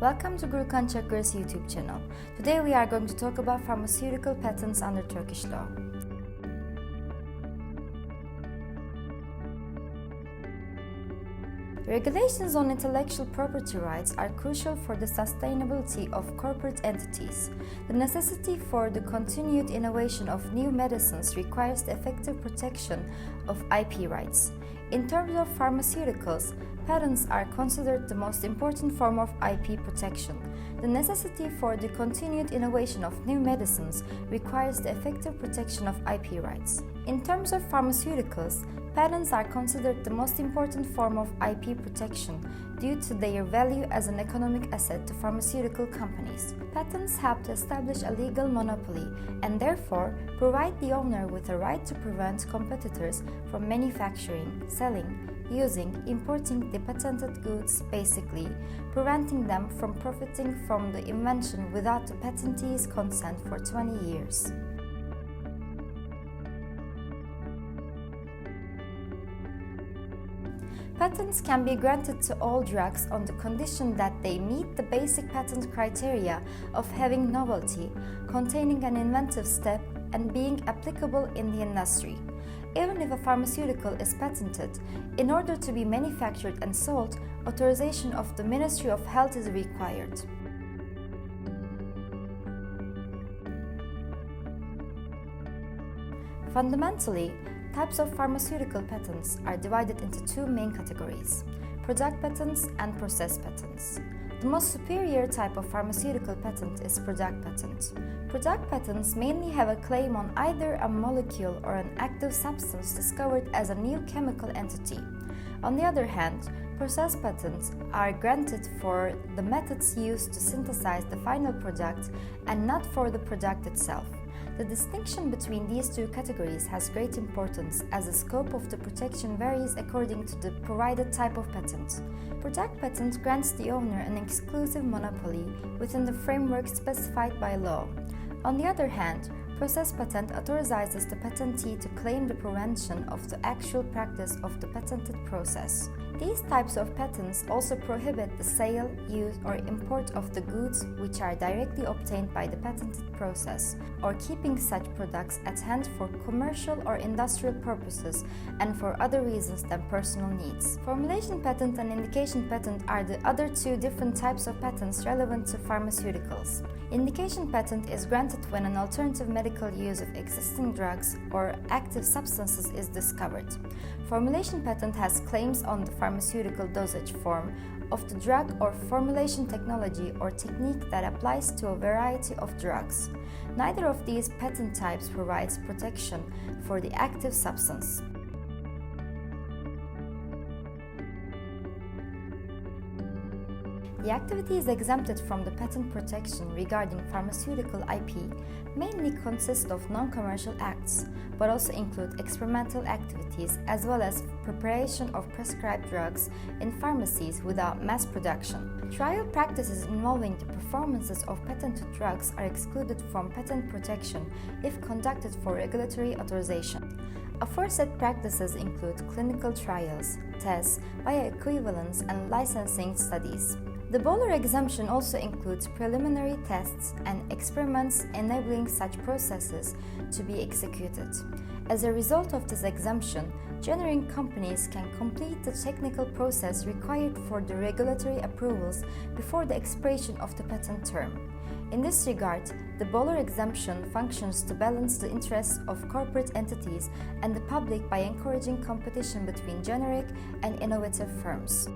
Welcome to Gurkan Çakır's YouTube channel. Today we are going to talk about pharmaceutical patents under Turkish law. Regulations on intellectual property rights are crucial for the sustainability of corporate entities. The necessity for the continued innovation of new medicines requires the effective protection of IP rights. In terms of pharmaceuticals, patents are considered the most important form of IP protection. The necessity for the continued innovation of new medicines requires the effective protection of IP rights. In terms of pharmaceuticals, patents are considered the most important form of IP protection due to their value as an economic asset to pharmaceutical companies. Patents help to establish a legal monopoly and therefore provide the owner with a right to prevent competitors from manufacturing, selling, using, importing the patented goods, basically preventing them from profiting from the invention without the patentee's consent for 20 years. Patents can be granted to all drugs on the condition that they meet the basic patent criteria of having novelty, containing an inventive step, and being applicable in the industry. Even if a pharmaceutical is patented, in order to be manufactured and sold, authorization of the Ministry of Health is required. Fundamentally, types of pharmaceutical patents are divided into two main categories: product patents and process patents. The most superior type of pharmaceutical patent is product patent. Product patents mainly have a claim on either a molecule or an active substance discovered as a new chemical entity. On the other hand, process patents are granted for the methods used to synthesize the final product and not for the product itself. The distinction between these two categories has great importance as the scope of the protection varies according to the provided type of patent. Product patent grants the owner an exclusive monopoly within the framework specified by law. On the other hand, process patent authorizes the patentee to claim the prevention of the actual practice of the patented process. These types of patents also prohibit the sale, use, or import of the goods which are directly obtained by the patented process, or keeping such products at hand for commercial or industrial purposes and for other reasons than personal needs. Formulation patent and indication patent are the other two different types of patents relevant to pharmaceuticals. Indication patent is granted when an alternative medical use of existing drugs or active substances is discovered. Formulation patent has claims on the pharmaceutical dosage form of the drug or formulation technology or technique that applies to a variety of drugs. Neither of these patent types provides protection for the active substance. The activities exempted from the patent protection regarding pharmaceutical IP mainly consist of non-commercial acts, but also include experimental activities as well as preparation of prescribed drugs in pharmacies without mass production. Trial practices involving the performances of patented drugs are excluded from patent protection if conducted for regulatory authorization. Aforesaid practices include clinical trials, tests, bioequivalence, and licensing studies. The Bowler exemption also includes preliminary tests and experiments enabling such processes to be executed. As a result of this exemption, generic companies can complete the technical process required for the regulatory approvals before the expiration of the patent term. In this regard, the Bowler exemption functions to balance the interests of corporate entities and the public by encouraging competition between generic and innovative firms.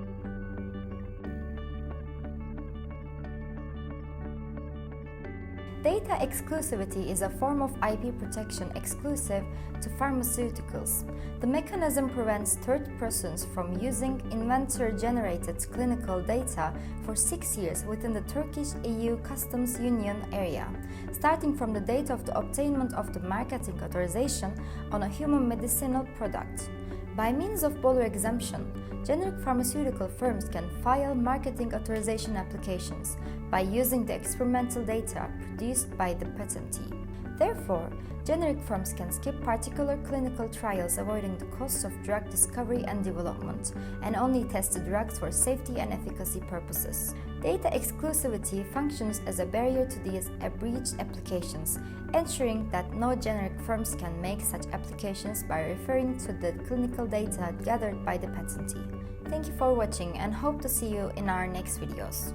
Data exclusivity is a form of IP protection exclusive to pharmaceuticals. The mechanism prevents third persons from using inventor-generated clinical data for 6 years within the Turkish EU Customs Union area, starting from the date of the obtainment of the marketing authorization on a human medicinal product. By means of Bowler exemption, generic pharmaceutical firms can file marketing authorization applications by using the experimental data produced by the patentee. Therefore, generic firms can skip particular clinical trials, avoiding the costs of drug discovery and development, and only test the drugs for safety and efficacy purposes. Data exclusivity functions as a barrier to these abridged applications, ensuring that no generic firms can make such applications by referring to the clinical data gathered by the patentee. Thank you for watching and hope to see you in our next videos.